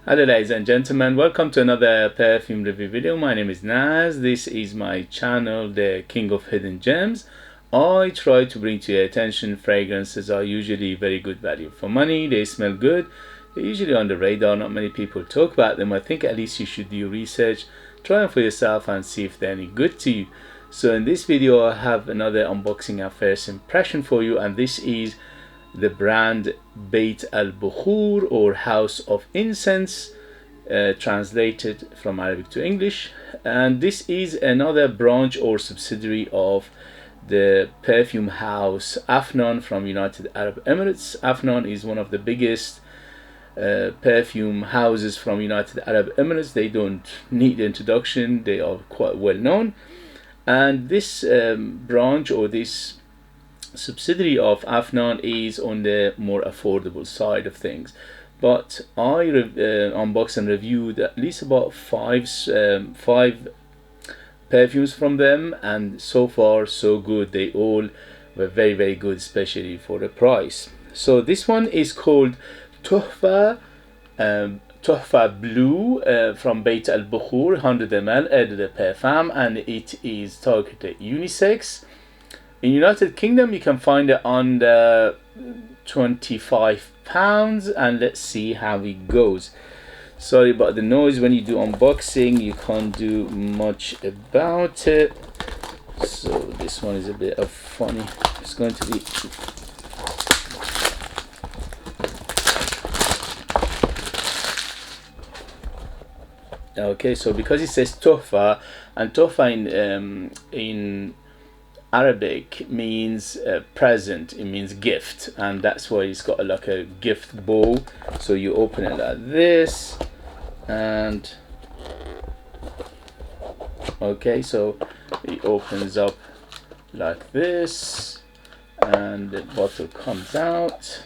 Hello ladies and gentlemen, welcome to another perfume review video. My name is Naz. This is my channel, the King of Hidden Gems. I try to bring to your attention fragrances are usually very good value for money. They smell good. They're usually on the radar. Not many people talk about them. I think at least you should do research, try them for yourself and see if they're any good to you. So in this video I have another unboxing and first impression for you, and this is the brand Beit al-Bakhoor, or House of Incense, translated from Arabic to English. And this is another branch or subsidiary of the perfume house Afnan from United Arab Emirates. Afnan is one of the biggest perfume houses from United Arab Emirates. They don't need introduction, they are quite well known. And this branch or this subsidiary of Afnan is on the more affordable side of things, but I unboxed and reviewed at least about five perfumes from them, and so far so good. They all were very good, especially for the price. So this one is called Tohfa, Tohfa Blue, from Beit al-Bakhoor, 100 ml eau de parfum, and it is targeted unisex. In United Kingdom you can find it under £25, and let's see how it goes. Sorry about the noise. When you do unboxing you can't do much about it, so this one is a bit of funny. It's going to be okay. So because it says Tohfa, and Tohfa in Arabic means present, it means gift, and that's why it's got like a gift bowl. So you open it like this, and okay, so it opens up like this and the bottle comes out.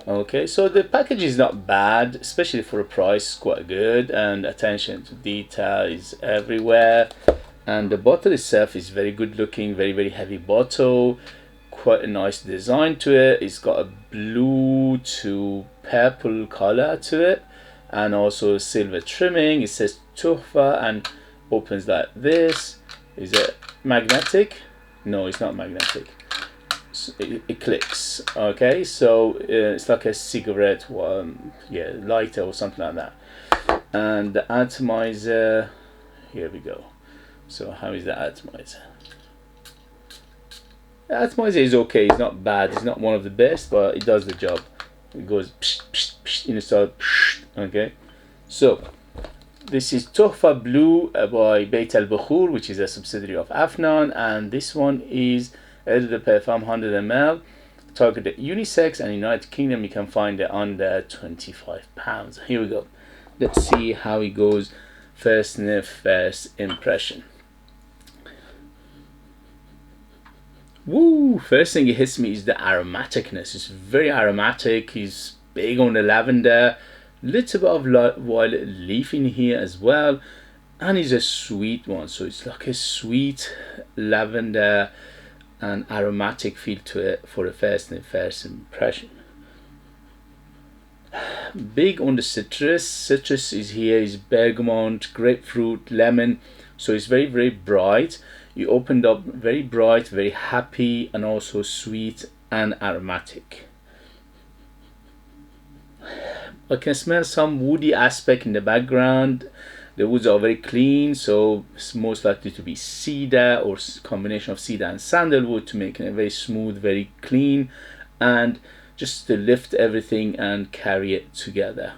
Okay, so the package is not bad, especially for a price, quite good, and attention to detail is everywhere. And the bottle itself is very good looking, very heavy bottle, quite a nice design to it. It's got a blue to purple color to it, and also silver trimming. It says Tohfa and opens like this. Is it magnetic? No, it's not magnetic. It clicks. Okay, so it's like a cigarette lighter or something like that. And the atomizer, here we go. So how is the atomizer? The atomizer is okay, it's not bad, it's not one of the best, but it does the job. It goes psh, psh, psh, inside, psh, okay. So this is Tohfa Blue by Beit al-Bakhoor, which is a subsidiary of Afnan, and this one is eau de parfum 100 ml, targeted unisex, and in United Kingdom you can find it under £25. Here we go. Let's see how it goes. First sniff, first impression. Woo! First thing it hits me is the aromaticness. It's very aromatic. It's big on the lavender, little bit of violet leaf in here as well, and it's a sweet one. So it's like a sweet lavender and aromatic feel to it for the first impression. Big on the citrus. Citrus is here, is bergamot, grapefruit, lemon. So it's very bright. You opened up very bright, very happy, and also sweet and aromatic. I can smell some woody aspect in the background. The woods are very clean, so it's most likely to be cedar or combination of cedar and sandalwood to make it very smooth, very clean, and just to lift everything and carry it together.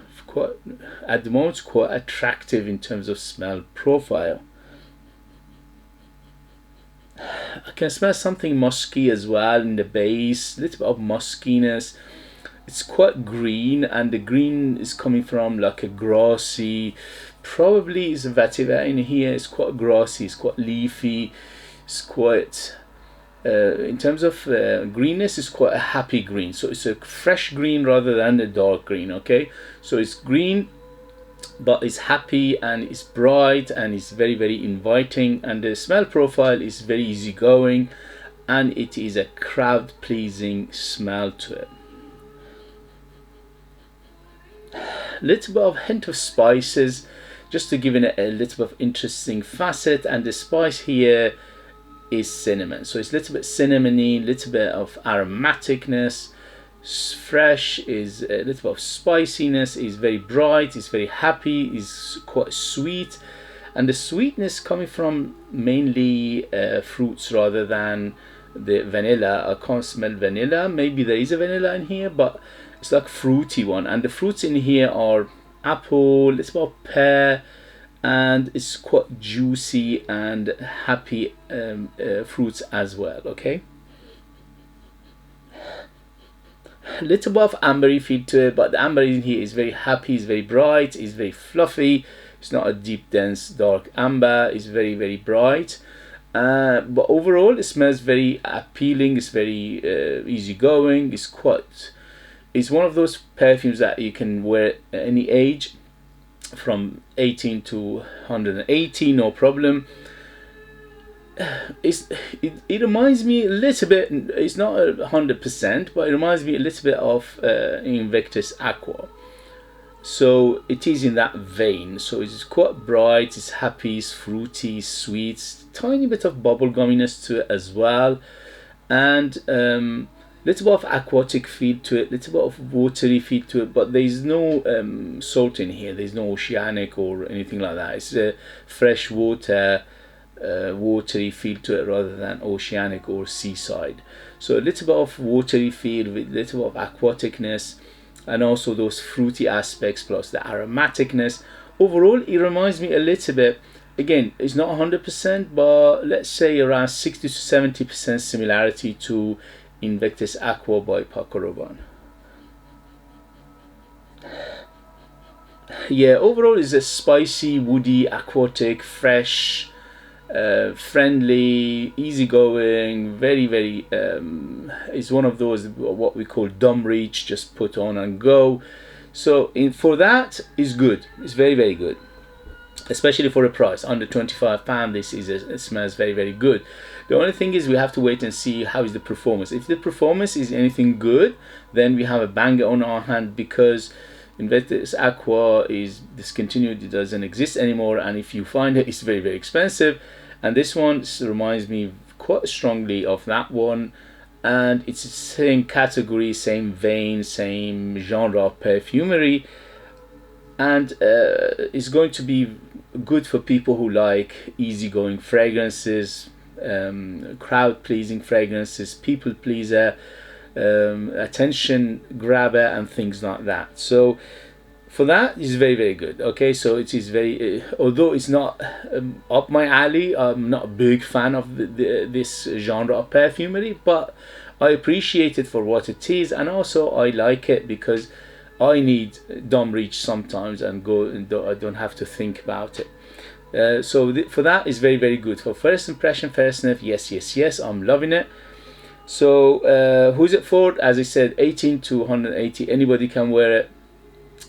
At the moment, quite attractive in terms of smell profile. I can smell something musky as well in the base, a little bit of muskiness. It's quite green, and the green is coming from like a grassy, probably is a vetiver in here. It's quite grassy, it's quite leafy, it's quite in terms of greenness, it's quite a happy green. So it's a fresh green rather than a dark green. Okay, so it's green but it's happy and it's bright and it's very inviting, and the smell profile is very easygoing, and it is a crowd pleasing smell to it. little bit of hint of spices, just to give it a little bit of interesting facet. And the spice here is cinnamon, so it's a little bit cinnamony, little bit of aromaticness. Fresh is a little bit of spiciness, is very bright, is very happy, is quite sweet, and the sweetness coming from mainly fruits rather than the vanilla. I can't smell vanilla. Maybe there is a vanilla in here, but it's like fruity one, and the fruits in here are apple, little bit of pear, and it's quite juicy and happy fruits as well. Okay, little bit of ambery feel to it, but the amber in here is very happy, is very bright, is very fluffy. It's not a deep dense dark amber, it's very very bright, but overall it smells very appealing. It's very easygoing. It's one of those perfumes that you can wear at any age, from 18 to 180, no problem. It reminds me a little bit, it's not 100%, but it reminds me a little bit of Invictus Aqua. So it is in that vein. So it's quite bright, it's happy, it's fruity, it's sweet, tiny bit of bubble gumminess to it as well, and little bit of aquatic feel to it, little bit of watery feel to it, but there's no salt in here, there's no oceanic or anything like that. It's a fresh water, watery feel to it rather than oceanic or seaside. So a little bit of watery feel with little bit of aquaticness, and also those fruity aspects plus the aromaticness. Overall it reminds me a little bit, again it's not 100%, but let's say around 60 to 70% similarity to Invictus Aqua by Paco Rabanne. Yeah, overall is a spicy, woody, aquatic, fresh, friendly, easygoing, very very it's one of those what we call dumb reach, just put on and go. So for that is good, it's very very good, especially for a price under £25. This is it smells very very good. The only thing is we have to wait and see how is the performance. If the performance is anything good, then we have a banger on our hand, because Invictus Aqua is discontinued, it doesn't exist anymore, and if you find it, it's very very expensive. And this one reminds me quite strongly of that one, and it's the same category, same vein, same genre of perfumery, and it's going to be good for people who like easygoing fragrances, crowd pleasing fragrances, people pleaser, attention grabber and things like that. So for that is very very good. Okay, so it is very although it's not up my alley, I'm not a big fan of this genre of perfumery, but I appreciate it for what it is, and also I like it because I need dumb reach sometimes and I don't have to think about it. So for that is very very good. For first impression, first sniff, yes yes yes, I'm loving it. So who's it for? As I said, 18 to 180, anybody can wear it.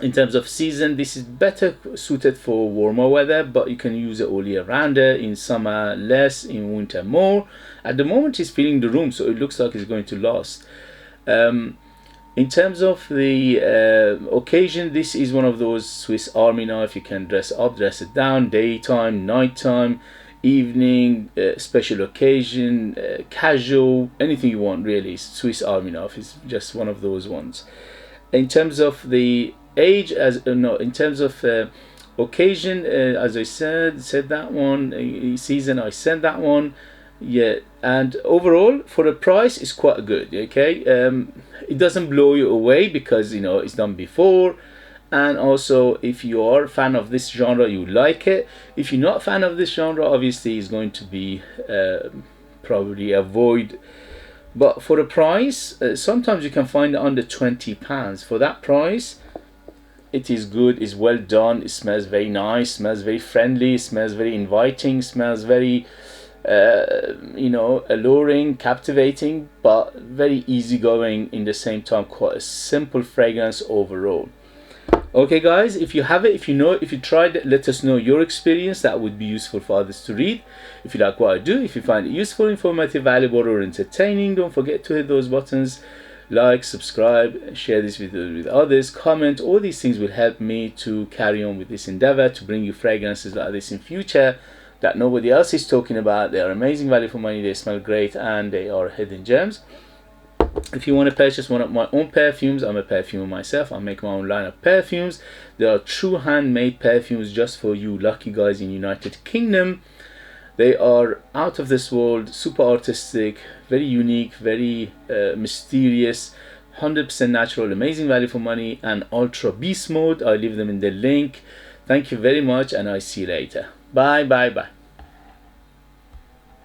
In terms of season, this is better suited for warmer weather, but you can use it all year round. In summer less, in winter more. At the moment it's filling the room, so it looks like it's going to last. In terms of the occasion, this is one of those Swiss Army knife. You can dress up, dress it down, daytime, nighttime, evening, special occasion, casual, anything you want really. Swiss Army knife is just one of those ones. In terms of the age, in terms of occasion, as I said that one. Season, I said that one. Yeah, and overall for the price it's quite good. Okay, it doesn't blow you away because you know it's done before, and also if you are a fan of this genre, you like it. If you're not a fan of this genre, obviously it's going to be probably avoid. But for the price, sometimes you can find it under £20. For that price, it is good, it's well done, it smells very nice, smells very friendly, smells very inviting, smells very you know, alluring, captivating, but very easygoing in the same time. Quite a simple fragrance overall. Okay guys, if you have it, if you know it, if you tried it, let us know your experience. That would be useful for others to read. If you like what I do, if you find it useful, informative, valuable or entertaining, don't forget to hit those buttons, Like, subscribe, share this video with others, comment. All these things will help me to carry on with this endeavor to bring you fragrances like this in future that nobody else is talking about. They are amazing value for money, they smell great, and they are hidden gems. If you want to purchase one of my own perfumes, I'm a perfumer myself. I make my own line of perfumes. They are true handmade perfumes just for you lucky guys in United Kingdom. They are out of this world, super artistic, very unique, very mysterious, 100% natural, amazing value for money, and ultra beast mode. I leave them in the link. Thank you very much, and I see you later. Bye bye bye.